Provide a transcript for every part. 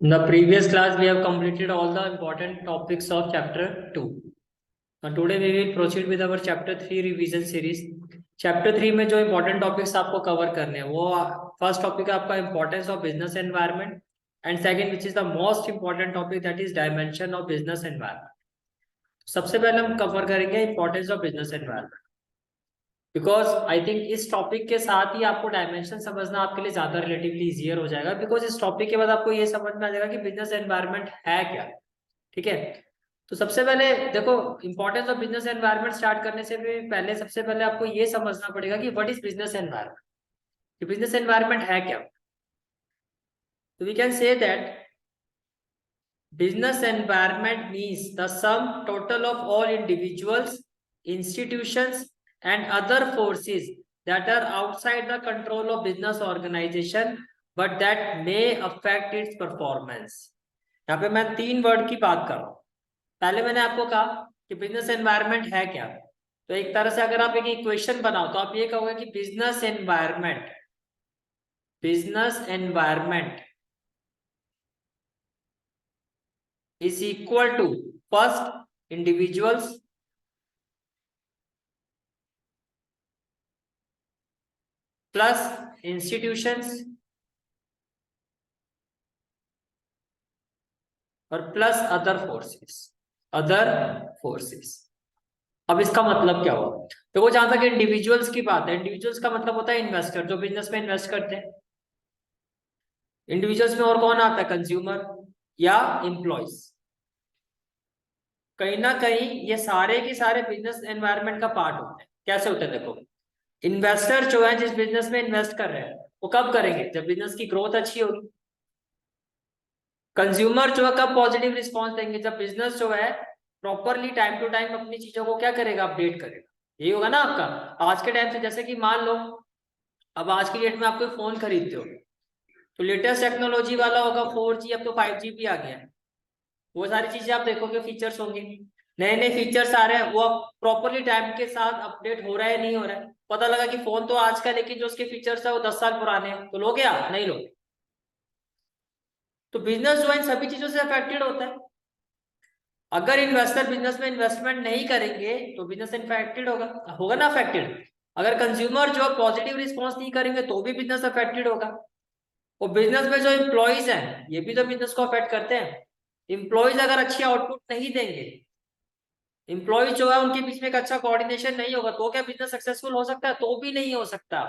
In the previous class, we have completed all the important topics of chapter 2. Now today we will proceed with our chapter 3 revision series. Chapter 3 में जो important topics आपको cover करने हैं वो first topic है आपका importance of business environment and second which is the most important topic that is dimension of business environment. सबसे पहले हम cover करेंगे importance of business environment. Because I think इस टॉपिक के साथ ही आपको डायमेंशन समझना आपके लिए ज्यादा रिलेटिवली इजियर हो जाएगा बिकॉज इस टॉपिक के बाद आपको ये समझ में आ जाएगा कि बिजनेस एनवायरनमेंट है क्या। ठीक है, तो सबसे पहले देखो importance of business environment start करने से भी पहले सबसे पहले आपको ये समझना पड़ेगा कि what is business environment. Business environment है क्या। तो we can say that business environment means the sum total of all individuals, institutions and other forces that are outside the control of business organization but that may affect its performance। यहाँ पे मैं 3 word की बात कर रहा हूँ। पहले मैंने आपको कहा कि बिजनेस एनवायरनमेंट है क्या। तो एक तरह से अगर आप एक इक्वेशन बनाओ तो आप ये कहोगे कि business environment is equal to first individuals, plus institutions और प्लस अदर फोर्सेस। अब इसका मतलब क्या हुआ। तो वो जहां तक इंडिविजुअल्स की बात है, इंडिविजुअल्स का मतलब होता है इन्वेस्टर जो बिजनेस में इन्वेस्ट करते हैं। इंडिविजुअल्स में और कौन आता है, कंज्यूमर या एम्प्लॉयज। कहीं ना कहीं ये सारे के सारे बिजनेस एनवायरनमेंट का पार्ट होते हैं। कैसे होते हैं देखो, इन्वेस्टर जो है जिस बिजनेस में इन्वेस्ट कर रहे हैं वो कब करेंगे, जब बिजनेस की ग्रोथ अच्छी होगी। कंज्यूमर जो है कब पॉजिटिव रिस्पॉन्स देंगे, जब बिजनेस जो है प्रॉपरली टाइम टू टाइम अपनी चीजों को क्या करेगा, अपडेट करेगा। यही होगा ना आपका। आज के टाइम से जैसे कि मान लो अब आज की डेट में आप कोई फोन खरीदते हो तो लेटेस्ट टेक्नोलॉजी वाला होगा 4G, अब तो 5G भी आ गया है। वो सारी चीजें आप देखोगे फीचर्स होंगे, नए नए फीचर्स आ रहे हैं, वो प्रॉपरली टाइम के साथ अपडेट हो रहा है नहीं हो रहा है। पता लगा कि फोन तो आज का लेकिन जो उसके फीचर्स है वो 10 साल पुराने हैं, तो लोगे आप नहीं लोगे। तो बिजनेस जो है इन सभी चीजों से अफेक्टेड होता है। अगर इन्वेस्टर बिजनेस में इन्वेस्टमेंट नहीं करेंगे तो बिजनेस इन्फेक्टेड होगा ना अफेक्टेड। अगर कंज्यूमर जो पॉजिटिव रिस्पॉन्स नहीं करेंगे तो भी बिजनेस अफेक्टेड होगा। और बिजनेस में जो एम्प्लॉयज हैं ये भी तो बिजनेस को अफेक्ट करते हैं। एम्प्लॉयज अगर अच्छी आउटपुट नहीं देंगे, एम्प्लॉयज जो है उनके बीच में एक अच्छा कोऑर्डिनेशन नहीं होगा तो क्या बिजनेस सक्सेसफुल हो सकता है, तो भी नहीं हो सकता।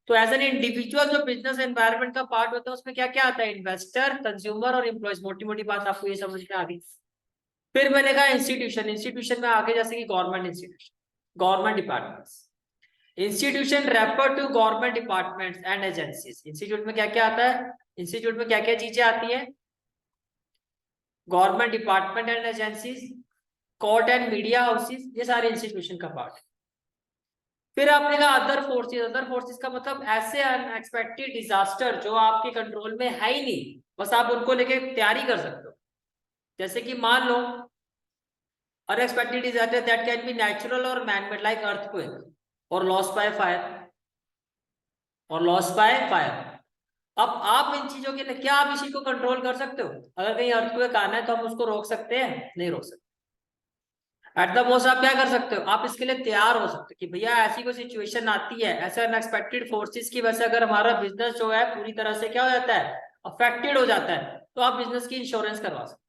तो एज एन इंडिविजुअल जो बिजनेस एनवायरनमेंट का पार्ट होता है उसमें क्या क्या आता है, इन्वेस्टर, कंज्यूमर और एम्प्लॉयज। मोटी मोटी बात आपको ये समझ में आ गई। फिर मैंने कहा इंस्टीट्यूशन में आगे जैसे कि government institution, government departments. Institution refer to government departments and agencies. Institute में क्या क्या आता है, इंस्टीट्यूट में क्या क्या चीजें आती है, government department and agencies, court and media houses, ये सारे इंस्टीट्यूशन का पार्ट है। फिर आपने कहा अदर फोर्सेस का मतलब ऐसे अनएक्सपेक्टेड डिजास्टर जो आपके कंट्रोल में है ही नहीं, बस आप उनको लेके तैयारी कर सकते हो। जैसे कि मान लो unexpected disaster that can be natural और मैनमेड लाइक अर्थक्वेक और लॉस बाय फायर। अब आप इन चीजों के लिए क्या आप इसी को कंट्रोल कर सकते हो। अगर कहीं अर्थक्वेक आना है तो हम उसको रोक सकते हैं, नहीं रोक सकते। एट द मोस्ट आप क्या कर सकते हो, आप इसके लिए तैयार हो सकते हो कि भैया ऐसी कोई सिचुएशन आती है, ऐसे अनएक्सपेक्टेड फोर्सेस की वजह से अगर हमारा बिजनेस जो है पूरी तरह से क्या हो जाता है, अफेक्टेड हो जाता है, तो आप बिजनेस की इंश्योरेंस करवा सकते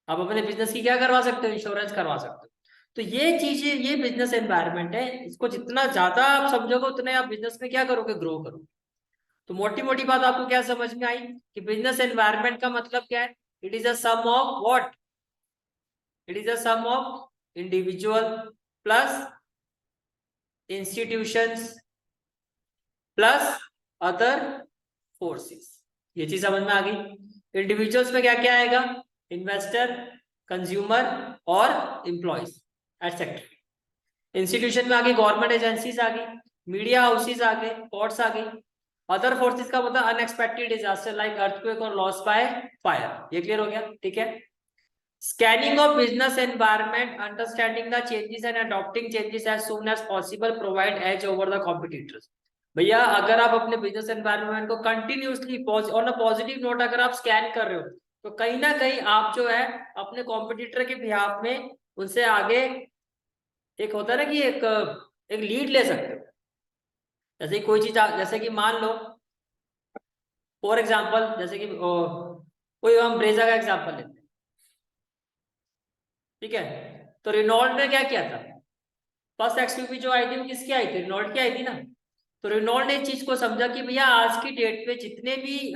हो। आप अपने बिजनेस की क्या करवा सकते हो, इंश्योरेंस करवा सकते हो। तो ये चीजें, ये बिजनेस एनवायरनमेंट है, इसको जितना ज्यादा आप समझोगे उतने आप बिजनेस में क्या करोगे, ग्रो करोगे। तो मोटी मोटी बात आपको क्या समझ में आई कि बिजनेस एनवायरनमेंट का मतलब क्या है, it is a sum of what, it is a sum of individual plus institutions plus other forces. ये चीज समझ में आ गई। इंडिविजुअल्स में क्या क्या आएगा, इन्वेस्टर, कंज्यूमर और एम्प्लॉयज एटसेट्रा। इंस्टीट्यूशन में आ गई गवर्नमेंट एजेंसीज आ गई, मीडिया हाउसेज आ गए, कोर्ट्स आ गई। अदर फोर्सेस का मतलब अनएक्सपेक्टेड डिजास्टर लाइक अर्थक्वेक और लॉस बाय फायर। ये क्लियर हो गया, ठीक है। Scanning of business environment, understanding the changes and adopting changes as soon as possible provide edge over the competitors। भैया अगर आप अपने बिजनेस एनवायरनमेंट को continuously on a positive note अगर आप स्कैन कर रहे हो, तो कहीं ना कहीं आप जो है अपने कॉम्पिटिटर के बिहाफ में उनसे आगे, एक होता है ना कि एक लीड ले सकते हो। जैसे कोई चीज जैसे कि मान लो फॉर एग्जाम्पल, जैसे कि कोई हम ब्रेजा का एग्जाम्पल लेते हैं, ठीक है। तो रिनॉल्ट ने क्या किया था, फर्स्ट एक्सयूवी जो आई थी वो किसकी आई थी, रिनॉल्ट की आई थी ना। तो रिनॉल्ट ने इस चीज को समझा कि भैया आज की डेट पे जितने भी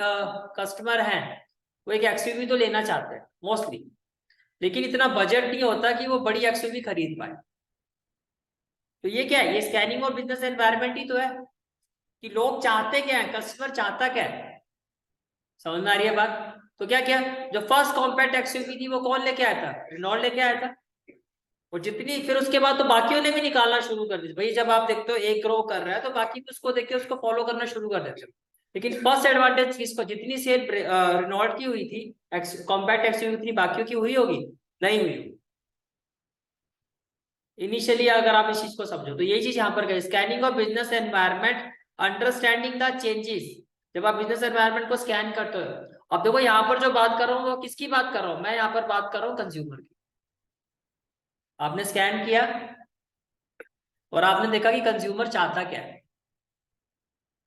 कस्टमर हैं वो एक एक्सयूवी तो लेना चाहते हैं मोस्टली, लेकिन इतना बजट नहीं होता कि वो बड़ी एक्सयूवी खरीद पाए। तो ये क्या है, ये स्कैनिंग और बिजनेस एनवायरनमेंट ही तो है कि लोग चाहते क्या है, कस्टमर चाहता क्या है। समझ में आ रही है बात। तो क्या किया, जो फर्स्ट कॉम्पैक्ट एक्सयूवी थी वो कौन लेके आया था, रिनॉल्ट लेके आया था। और जितनी फिर उसके बाद तो बाकियों ने भी निकालना शुरू कर दिया भाई, जब आप देखते हो एक ग्रो कर रहा है तो बाकी भी उसको देख के उसको फॉलो करना शुरू कर देते हो। लेकिन फर्स्ट एडवांटेज किसको, जितनी सेल रिनॉल्ट की हुई थी, कॉम्पैक्ट एक्सयूवी उतनी बाकियों की हुई होगी, नहीं हुई होगी इनिशियली। अगर आप इस चीज को समझो तो ये चीज यहाँ पर गई, scanning of business environment, understanding the changes. जब आप बिजनेस एनवायरनमेंट को स्कैन करते हो, अब देखो यहाँ पर जो बात कर रहा हूँ वो किसकी बात कर रहा हूँ, मैं यहाँ पर बात कर रहा हूँ कंज्यूमर की। आपने स्कैन किया और आपने देखा कि कंज्यूमर चाहता क्या है,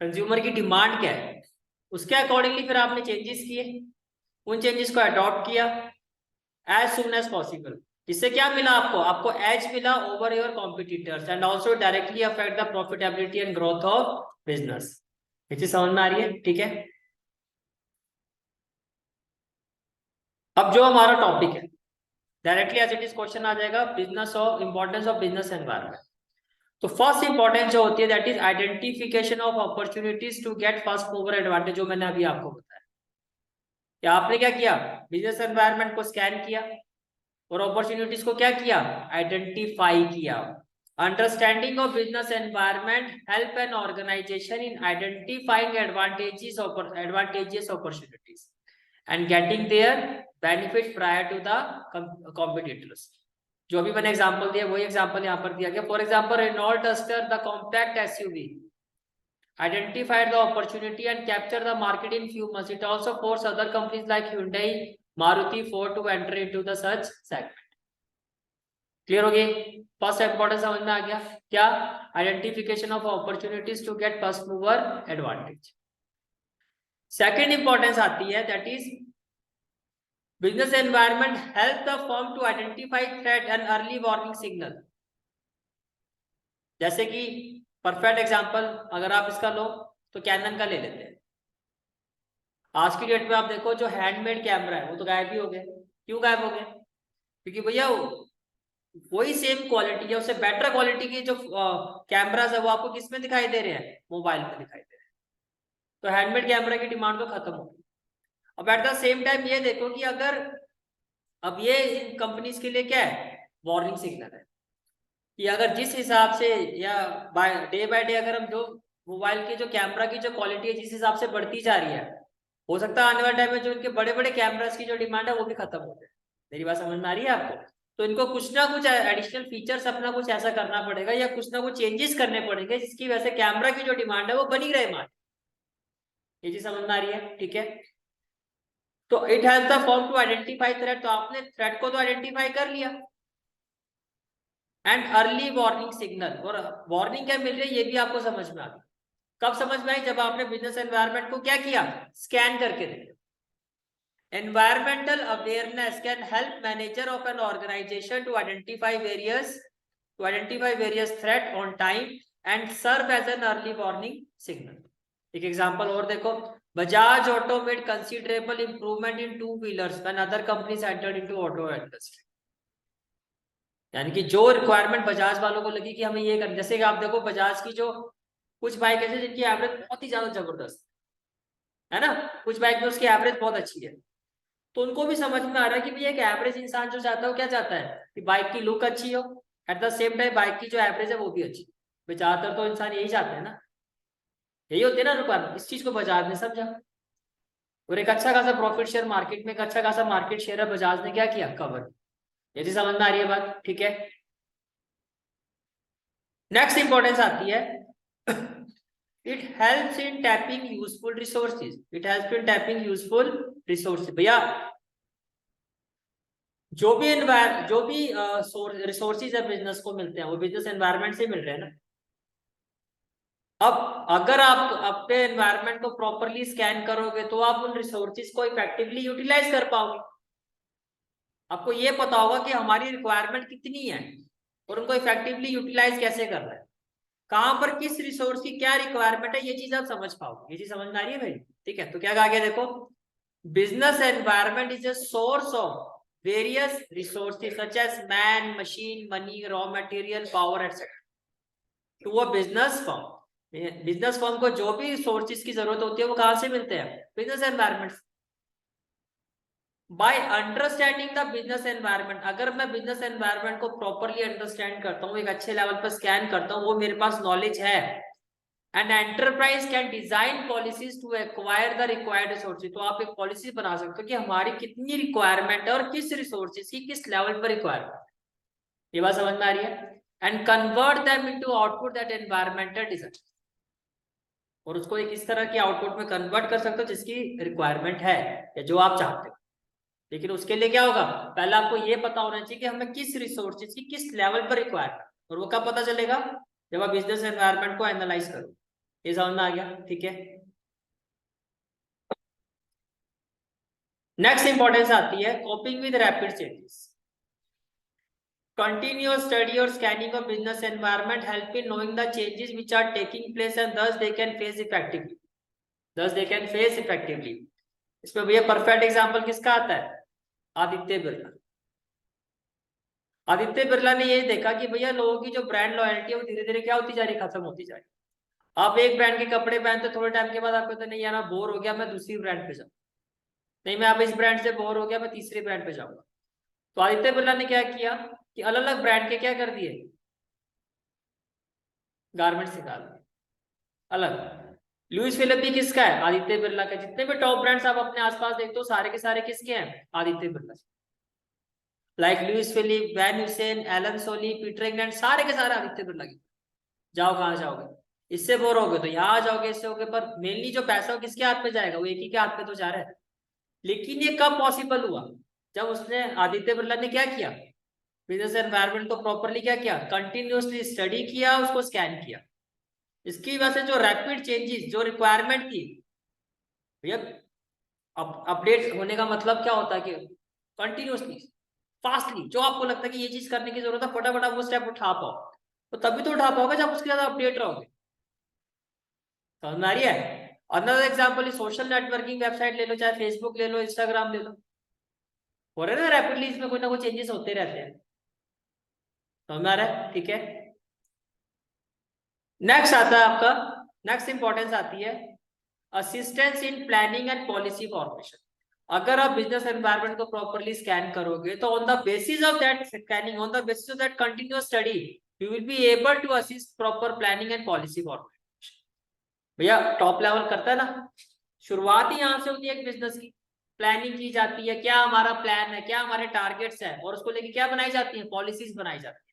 कंज्यूमर की डिमांड क्या है, उसके अकॉर्डिंगली फिर आपने चेंजेस किए, उन चेंजेस को अडॉप्ट किया एज सुन एज पॉसिबल। इससे क्या मिला आपको, आपको एज मिला over your competitors and also directly affect the profitability and growth of business. ये चीज समझ में आ रही है, ठीक है। अब जो हमारा टॉपिक है, directly as it is question आ जाएगा, business of importance of business environment. तो फर्स्ट इंपॉर्टेंस जो होती है that is identification of opportunities to get first mover advantage, जो मैंने अभी आपको बताया कि आपने क्या किया, बिजनेस एनवायरनमेंट को स्कैन किया और अपॉर्चुनिटीज को क्या किया, आइडेंटिफाई किया। Understanding of business environment help an organization in identifying advantages opportunities and getting their benefit prior to the competitors. जो अभी मैंने एग्जांपल दिया वही एग्जांपल यहाँ पर दिया गया। For example Renault Duster the compact SUV identified the opportunity and captured the market in few months. It also forced other companies like Hyundai, Maruti, Ford to enter into the such segment. Clear हो गई, first importance समझ में आ गया क्या, identification of opportunities to get first mover advantage. Second importance आती है that is business environment help the firm to identify threat and early warning signal. जैसे कि परफेक्ट एग्जांपल अगर आप इसका लो तो कैनन का ले लेते हैं। आज की डेट में आप देखो जो हैंडमेड कैमरा है वो तो गायब ही हो गया। क्यों गायब हो गया, क्योंकि भैया वही सेम क्वालिटी है, उससे बेटर क्वालिटी के जो कैमरास है वो आपको किस में दिखाई दे रहे हैं, मोबाइल में दिखाई दे रहे हैं। तो हैंडमेड कैमरा की डिमांड तो खत्म हो गई। अब एट द सेम टाइम ये देखो कि अगर अब ये इन कंपनीज के लिए क्या है, वार्निंग सिग्नल है कि अगर जिस हिसाब से या बाय डे अगर हम जो मोबाइल की जो कैमरा की जो क्वालिटी है जिस हिसाब से बढ़ती जा रही है, हो सकता है आने वाले टाइम में जो इनके बड़े बड़े कैमरास की जो डिमांड है वो भी खत्म हो जाए। मेरी बात समझ में आ रही है आपको। तो इनको कुछ ना कुछ एडिशनल फीचर्स अपना कुछ ऐसा करना पड़ेगा या कुछ ना कुछ चेंजेस करने पड़ेंगे जिसकी वजह से कैमरा की जो डिमांड है वो बनी रहे मार्केट। ये चीज समझ में आ रही है, ठीक है। तो it help the firm to identify threat, तो आपने थ्रेट को तो आइडेंटिफाई कर लिया एंड अर्ली वार्निंग सिग्नल, और वार्निंग क्या मिल रही है ये भी आपको समझ में आ गया। कब समझ में आई, जब आपने बिजनेस एनवायरनमेंट को क्या किया, स्कैन करके देखा। Environmental awareness can help manager of an organization to identify various threat on time and serve as an early warning signal. एक एग्जांपल और देखो, Bajaj Auto made considerable improvement in two wheelers when other companies entered into auto industry. यानी कि जो requirement Bajaj वालों को लगी कि हमें ये करना, जैसे कि आप देखो बजाज की जो कुछ बाइक ऐसे जिनकी एवरेज बहुत ही ज्यादा जबरदस्त है ना, कुछ बाइक में उसकी एवरेज बहुत अच्छी है, तो उनको भी समझ में आ रहा है कि भैया एक एवरेज इंसान जो चाहता है वो क्या चाहता है कि बाइक की लुक अच्छी हो, at the same time bike की जो एवरेज है वो भी अच्छी। ज्यादातर तो इंसान यही चाहते हैं ना, यही होती है ना रिक्वायरमेंट। इस चीज को बजाज ने समझा और एक अच्छा खासा प्रॉफिट शेयर मार्केट में, एक अच्छा खासा मार्केट शेयर है बजाज ने क्या किया, कवर। ये चीज समझ में आ रही है बात, ठीक है। नेक्स्ट इंपॉर्टेंस आती है it helps in tapping useful resources, it helps in tapping useful resources. भैया जो भी रिसोर्सेज है बिजनेस को मिलते हैं वो बिजनेस एनवायरनमेंट से मिल रहे हैं ना। अब अगर आप अपने एनवायरनमेंट को प्रॉपरली स्कैन करोगे तो आप उन रिसोर्सेज को इफेक्टिवली यूटिलाइज कर पाओगे। आपको ये पता होगा कि हमारी रिक्वायरमेंट कितनी है और उनको इफेक्टिवली यूटिलाइज कैसे करना है, कहां पर किस रिसोर्स की क्या रिक्वायरमेंट है, ये चीज आप समझ पाओगे। ये चीज समझ में आ रही है भाई? ठीक है, तो क्या कहा गया देखो, business environment is a source of various resources such as man, machine, money, raw material, power etcetera to a business firm. Business firm को जो भी सोर्सेज की जरूरत होती है वो कहां से मिलते हैं? Business environment. By understanding the business environment, अगर मैं बिजनेस एनवायरनमेंट को प्रॉपरली अंडरस्टैंड करता हूँ, एक अच्छे लेवल पर स्कैन करता हूँ, वो मेरे पास नॉलेज है, an enterprise can design policies to acquire the required resources. तो आप एक पॉलिसी बना सकते हो कि हमारी कितनी रिक्वायरमेंट है और किस रिसोर्सेज की किस लेवल पर रिक्वायरमेंट। ये बात समझ में आ रही है? And convert them into output that environmental design, और उसको एक इस तरह की आउटपुट में कन्वर्ट कर सकते हो जिसकी रिक्वायरमेंट है या जो आप चाहते हो। लेकिन उसके लिए क्या होगा, पहले आपको ये पता होना चाहिए कि हमें किस रिसोर्सेज की किस लेवल पर रिक्वायरमेंट, और वो कब पता चलेगा? जब आप बिजनेस एनवायरनमेंट को एनालाइज करो। ये समझ में आ गया? ठीक है, नेक्स्ट इंपॉर्टेंस आती है कॉपिंग with rapid changes. Continuous study or scanning of business environment help in knowing the changes which are taking place and thus they can face effectively. Thus they can face effectively. इसमें भैया perfect example किसका आता है? आदित्य बिरला। आदित्य बिरला ने ये देखा कि भैया लोगों की जो ब्रांड लॉयल्टी है वो धीरे धीरे क्या होती जा रही, खत्म होती जा रही। आप एक ब्रांड के कपड़े पहनते थोड़े टाइम के बाद आपको तो नहीं यार मैं बोर हो गया, मैं दूसरी ब्रांड पे जाऊँ, नहीं मैं अब इस ब्रांड से बोर हो गया, मैं तीसरे ब्रांड पे जाऊंगा। तो आदित्य बिरला ने क्या किया कि अलग अलग ब्रांड के क्या कर दिए, गारमेंट्स निकाल दिए अलग। लुइस फिलिप भी किसका है? आदित्य बिरला का। जितने भी टॉप ब्रांड्स आप अपने आसपास देखते हो सारे के सारे किसके हैं? Aditya Birla. Like Louis Philippe, Van Heusen, Allen Solly, Peter England, सारे के सारे आदित्य बिरला के। जाओ कहाँ जाओगे, इससे बोर होगे तो यहाँ आ जाओगे, इससे होगे, पर मेनली जो पैसा हो किसके हाथ पे जाएगा? वो एक ही के हाथ पे तो जा रहा है। लेकिन ये कब पॉसिबल हुआ? जब उसने, आदित्य बिरला ने क्या किया, बिजनेस एनवायरनमेंट को प्रॉपरली क्या किया, कंटिन्यूअसली स्टडी किया, उसको स्कैन किया। इसकी वजह से जो रैपिड चेंजेस, जो रिक्वायरमेंट थी भैया, अपडेट होने का मतलब क्या होता है कि कंटिन्यूअसली, फास्टली, जो आपको लगता है कि ये चीज करने की जरूरत है फटाफट आप वो स्टेप उठा पाओ, तो तभी तो उठा पाओगे जब उसके ज्यादा अपडेट रहोगे। समझ में आ रही है? Another example is social networking website ले लो, चाहे फेसबुक ले लो, इंस्टाग्राम ले लो, हो रहे ना रैपिडली, इसमें कोई ना कोई चेंजेस होते रहते हैं। समझ में आ रहा है? ठीक है, नेक्स्ट आता है आपका, नेक्स्ट इंपॉर्टेंस आती है assistance in planning and policy formation. अगर आप बिजनेस एनवायरनमेंट को प्रॉपरली स्कैन करोगे तो on the basis of that scanning, on the basis of that continuous study, you will be able to assist proper planning and policy formation. भैया top level करता है ना, शुरुआत ही यहाँ से होती है एक बिजनेस की। प्लानिंग की जाती है, क्या हमारा प्लान है, क्या हमारे टारगेट्स है, और उसको लेके क्या बनाई जाती है, पॉलिसीज बनाई जाती है।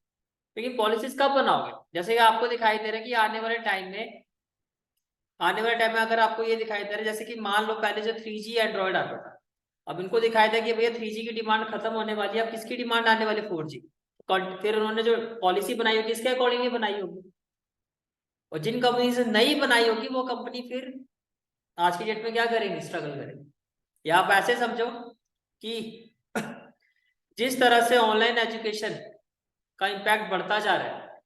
लेकिन पॉलिसीज कब बनाओगे? जैसे कि आपको दिखाई दे रहा है कि आने वाले टाइम में, आने वाले टाइम में अगर आपको ये दिखाई दे रहा है, जैसे कि मान लो पहले जो 3G एंड्रॉइड आता था, अब इनको दिखाया था कि भैया 3G की डिमांड खत्म होने वाली है, अब किसकी डिमांड आने वाली? 4G। फिर उन्होंने जो पॉलिसी बनाई होगी इसके अकॉर्डिंग ही बनाई होगी, और जिन कंपनी से नहीं बनाई होगी वो कंपनी फिर आज की डेट में क्या करेंगे, स्ट्रगल करेंगे। या आप ऐसे समझो कि जिस तरह से ऑनलाइन एजुकेशन का इम्पैक्ट बढ़ता जा रहा है,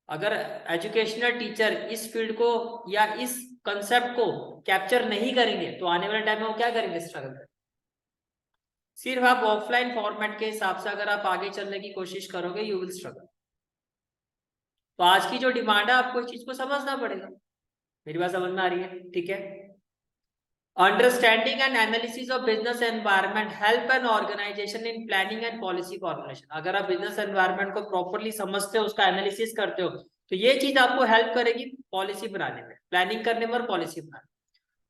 अगर एजुकेशनल टीचर इस फील्ड को या इस कंसेप्ट को कैप्चर नहीं करेंगे तो आने वाले टाइम में वो क्या करेंगे, स्ट्रगल करेंगे। सिर्फ आप ऑफलाइन फॉर्मेट के हिसाब से अगर आप आगे चलने की कोशिश करोगे, यू विल स्ट्रगल। तो आज की जो डिमांड है आपको इस चीज को समझना पड़ेगा। मेरी बात समझ में आ रही है? ठीक है, understanding and analysis of business environment help an organization in planning and policy formulation. अगर आप बिजनेस एनवायरनमेंट को प्रॉपरली समझते हो, उसका एनालिसिस करते हो, तो ये चीज आपको हेल्प करेगी पॉलिसी बनाने में, प्लानिंग करने में और पॉलिसी बनाने में।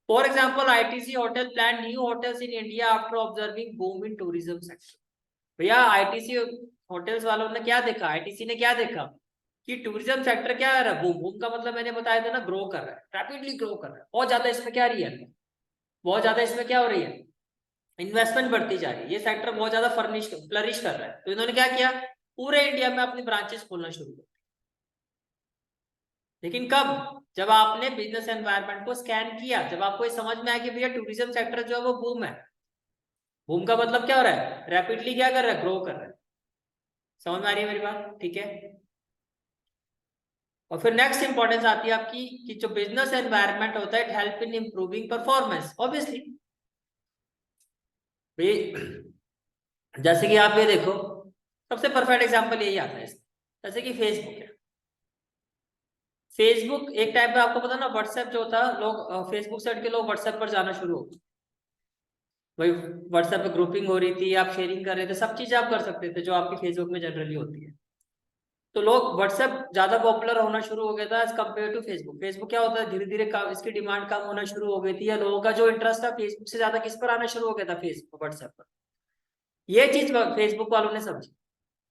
For example ITC hotel plan new hotels in India after observing boom in tourism sector. भैया आईटीसी होटल्स वालों ने क्या देखा, आईटीसी ने क्या देखा कि टूरिज्म सेक्टर क्या कर रहा है, बूम। बूम का मतलब मैंने बताया था ना, ग्रो कर रहा है, रैपिडली ग्रो कर रहा है, बहुत ज्यादा इसमें क्या रही है, बहुत ज्यादा इसमें क्या हो रही है, इन्वेस्टमेंट बढ़ती जा रही है, ये सेक्टर बहुत ज्यादा फ्लरिश कर रहा है। तो इन्होंने क्या किया, पूरे इंडिया में अपनी ब्रांचेस खोलना शुरू कर। लेकिन कब, जब आपने बिजनेस एनवायरनमेंट को स्कैन किया, जब आपको ये समझ में आया कि भैया टूरिज्म सेक्टर जो है वो बूम है। बूम का मतलब क्या हो रहा है, रैपिडली क्या कर रहा है, ग्रो कर रहा है। समझ में आ रही है मेरी बात, ठीक है। और फिर नेक्स्ट इंपॉर्टेंस आती है आपकी कि जो बिजनेस एनवायरनमेंट होता है, it help in improving performance obviously. जैसे कि आप ये देखो, सबसे परफेक्ट एग्जांपल यही आता है जैसे कि फेसबुक है। फेसबुक एक टाइम पे आपको पता ना, व्हाट्सएप जो था, लोग फेसबुक से हट के लोग व्हाट्सएप पर जाना शुरू हो गए। भाई व्हाट्सएप पे ग्रुपिंग हो रही थी, आप शेयरिंग कर रहे थे, सब चीजें आप कर सकते थे जो आपकी फेसबुक में जनरली होती है। तो लोग व्हाट्सएप ज्यादा पॉपुलर होना शुरू हो गया था as compare to Facebook. Facebook क्या होता है, धीरे धीरे इसकी डिमांड कम होना शुरू हो गई थी, या लोगों का जो इंटरेस्ट था फेसबुक से ज्यादा किस पर आना शुरू हो गया था, फेसबुक व्हाट्सएप पर। ये चीज फेसबुक वालों ने समझी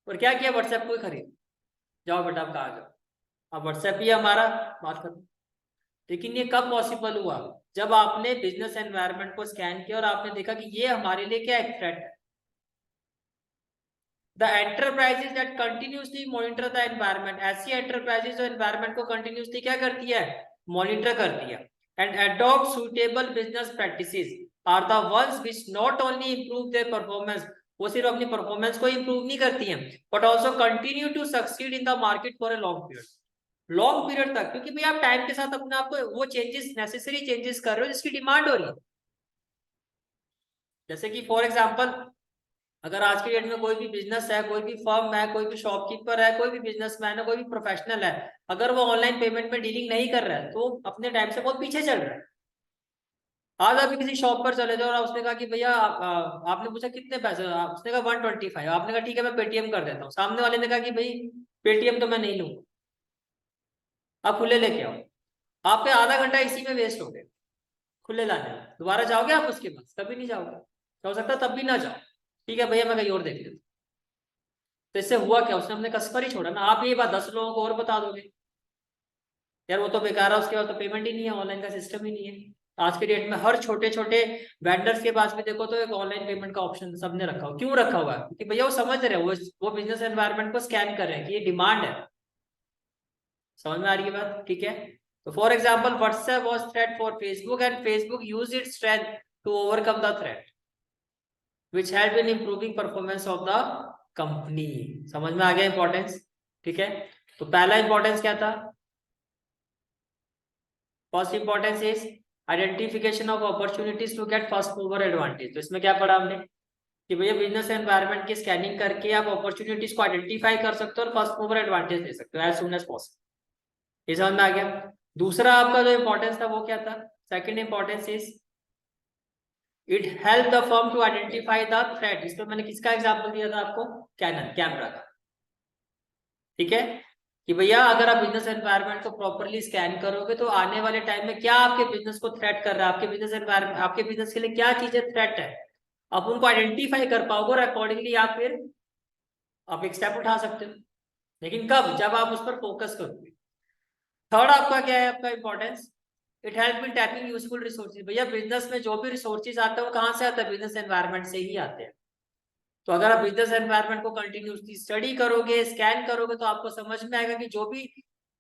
और क्या किया, व्हाट्सएप को ही खरीद, जाओ बेटा आप कहा जाओ, अब व्हाट्सएप ही हमारा, बात खत्म। लेकिन ये कब पॉसिबल हुआ, जब आपने बिजनेस एनवायरनमेंट को स्कैन किया और आपने देखा कि ये हमारे लिए क्या एक थ्रेट है। The enterprises that continuously monitor the environment, ऐसी एंटरप्राइजेज जो एनवायरनमेंट को कंटिन्यूसली क्या करती है, मॉनिटर करती है, and adopt suitable business practices are the ones which not only improve their performance, वो सिर्फ अपनी परफॉर्मेंस को इंप्रूव नहीं करती हैं, but also continue to succeed in the market for a long period, long period तक। क्योंकि भाई आप टाइम के साथ अपने आप को वो चेंजेस, नेसेसरी चेंजेस कर रहे हो जिसकी डिमांड हो रही है। जैसे कि फॉर एग्जांपल, अगर आज के डेट में कोई भी बिजनेस है, कोई भी फर्म है, कोई भी शॉपकीपर है, कोई भी बिजनेसमैन है, कोई भी प्रोफेशनल है, अगर वो ऑनलाइन पेमेंट में डीलिंग नहीं कर रहा है तो अपने टाइम से बहुत पीछे चल रहा है। आज अभी किसी शॉप पर चले जाओ और उसने कहा कि भैया आपने पूछा कितने पैसे, उसने कहा 125, आपने कहा ठीक है मैं पेटीएम कर देता हूँ, सामने वाले ने कहा कि भाई पेटीएम तो मैं नहीं लूंगा, आप खुले लेके आओ। आपके आधा घंटा इसी में वेस्ट हो गया, खुले लाने में। दोबारा जाओगे आप उसके पास, कभी नहीं जाओगे, हो सकता है तब भी ना जाओ, ठीक है भैया मैं कहीं और देख लेता हूं। तो इससे हुआ क्या, उसने अपने कस्टमर ही छोड़ा ना। आप ये बात 10 लोगों को और बता दोगे, यार वो तो बेकार है, उसके बाद तो पेमेंट ही नहीं है, ऑनलाइन का सिस्टम ही नहीं है। आज के डेट में हर छोटे छोटे वेंडर्स के पास भी देखो तो एक ऑनलाइन पेमेंट का ऑप्शन सबने रखा हुआ। क्यों रखा हुआ है, क्योंकि भैया वो समझ रहे हैं, वो बिजनेस एनवायरनमेंट को स्कैन कर रहे हैं कि ये डिमांड है। समझ में आ रही है बात, ठीक है। तो for example WhatsApp was threat for Facebook and Facebook use its strength to overcome the threat which help in improving performance of the company. समझ में आ गया इंपॉर्टेंस, ठीक है। तो पहला इंपॉर्टेंस क्या था, first importance is identification of opportunities to get first mover advantage. तो इसमें क्या पढ़ा हमने कि भैया बिजनेस एनवायरनमेंट की स्कैनिंग करके आप अपॉर्चुनिटीज को आइडेंटिफाई कर सकते हो और फर्स्ट मूवर एडवांटेज ले सकते हो एज सुन एज पॉसिबल। ये समझ में आ गया। दूसरा आपका जो इंपॉर्टेंस था वो क्या था, second importance is it help the firm to identify the threat. इसमें मैंने किसका एग्जांपल दिया था आपको, कैनन कैमरा का, ठीक है। कि भैया अगर आप बिजनेस एनवायरनमेंट को प्रॉपरली स्कैन करोगे तो आने वाले टाइम में क्या आपके बिजनेस को थ्रेट कर रहा है, आपके बिजनेस एनवायरनमेंट, आपके बिजनेस के लिए क्या चीजें थ्रेट है, आप उनको आइडेंटिफाई कर पाओगे और अकॉर्डिंगली आप फिर आप एक स्टेप उठा सकते हो। लेकिन कब, जब आप उस पर फोकस करोगे। थर्ड आपका क्या है, आपका importance, it help in tapping useful resources. भैया बिजनेस में जो भी रिसोर्सेज आते हैं वो कहाँ से आता है, बिजनेस एनवायरनमेंट से ही आते हैं। तो अगर आप बिजनेस एनवायरनमेंट को कंटिन्यूसली स्टडी करोगे, स्कैन करोगे, तो आपको समझ में आएगा कि जो भी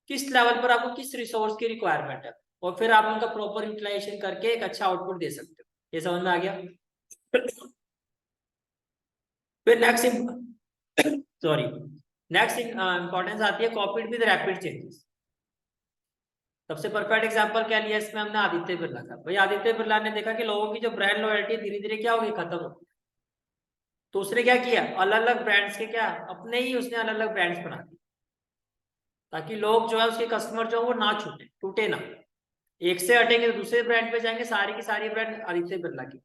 किस लेवल पर आपको किस रिसोर्स की रिक्वायरमेंट है, और फिर आप उनका प्रॉपर यूटिलाइजेशन करके एक अच्छा आउटपुट दे सकते हो। ये समझ में आ गया। फिर नेक्स्ट सॉरी नेक्स्ट इंपॉर्टेंस आती है कॉपीड विद रैपिड चेंजेस। सबसे परफेक्ट एग्जांपल क्या लिया इसमें हमने, आदित्य बिरला का। भाई आदित्य बिरला ने देखा कि लोगों की जो ब्रांड लॉयल्टी धीरे धीरे क्या होगी, खत्म होगी। तो उसने क्या किया, अलग अलग ब्रांड्स के क्या अपने ही उसने अलग अलग ब्रांड्स बना दिए, ताकि लोग जो है उसके कस्टमर जो है वो ना छूटे, टूटे ना। एक से हटेंगे तो दूसरे ब्रांड पे जाएंगे, सारी की सारी ब्रांड आदित्य बिरला की।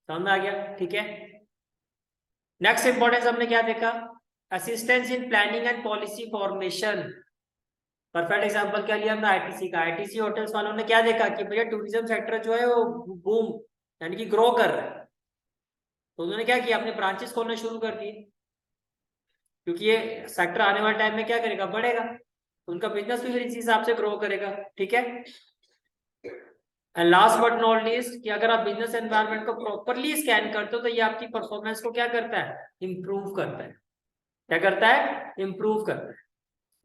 समझ में आ गया, ठीक है। नेक्स्ट इंपॉर्टेंस हमने क्या देखा, assistance in planning and policy formation. Perfect example क्या लिया हमने, आईटीसी का। आईटीसी होटल्स वालों ने क्या देखा कि भैया टूरिज्म सेक्टर जो है वो बूम यानी कि ग्रो कर रहा है, तो उन्होंने क्या किया, अपने ब्रांचेस खोलना शुरू कर दिए। क्योंकि ये सेक्टर आने वाले टाइम में क्या करेगा, बढ़ेगा, तो उनका बिजनेस भी फिर इसी हिसाब से ग्रो करेगा। ठीक है। And last but not least कि अगर आप बिजनेस एनवायरनमेंट को प्रॉपरली स्कैन करते हो तो ये आपकी परफॉर्मेंस को क्या करता है, इंप्रूव करता है। क्या करता है, इंप्रूव करता है।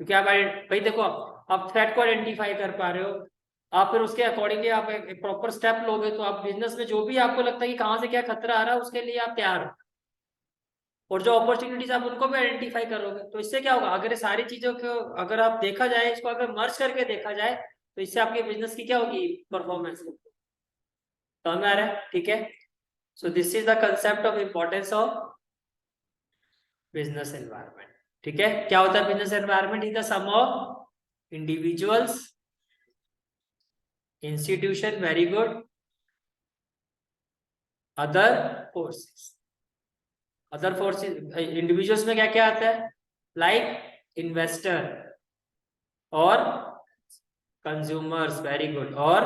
क्योंकि आप भाई देखो, आप थ्रेट को आइडेंटिफाई कर पा रहे हो, आप फिर उसके अकॉर्डिंगली आप एक प्रॉपर स्टेप लोगे, तो आप बिजनेस में जो भी आपको लगता है कि कहाँ से क्या खतरा आ रहा है उसके लिए आप तैयार हो, और जो अपॉर्चुनिटीज आप उनको भी आइडेंटिफाई करोगे। तो इससे क्या होगा, अगर ये सारी चीजों को अगर आप देखा जाए, इसको अगर मर्ज करके देखा जाए, तो इससे आपके बिजनेस की क्या होगी, परफॉर्मेंस समझ में आ रहा है। ठीक है। So this is the concept of importance of business environment. ठीक है। क्या होता है business environment, is the sum of individuals, institution, very good, other forces. Other forces individuals में क्या क्या आता है, लाइक इन्वेस्टर और कंज्यूमर्स, वेरी गुड, और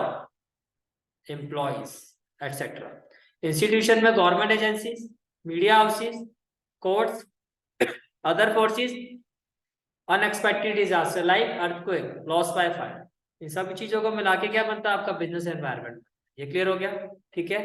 एम्प्लॉइज एटसेट्रा। इंस्टीट्यूशन में government agencies, media houses, courts, other forces, unexpected disaster like earthquake, loss by fire. इन सभी चीजों को मिला के क्या बनता है आपका बिजनेस एनवायरनमेंट। ये क्लियर हो गया। ठीक है।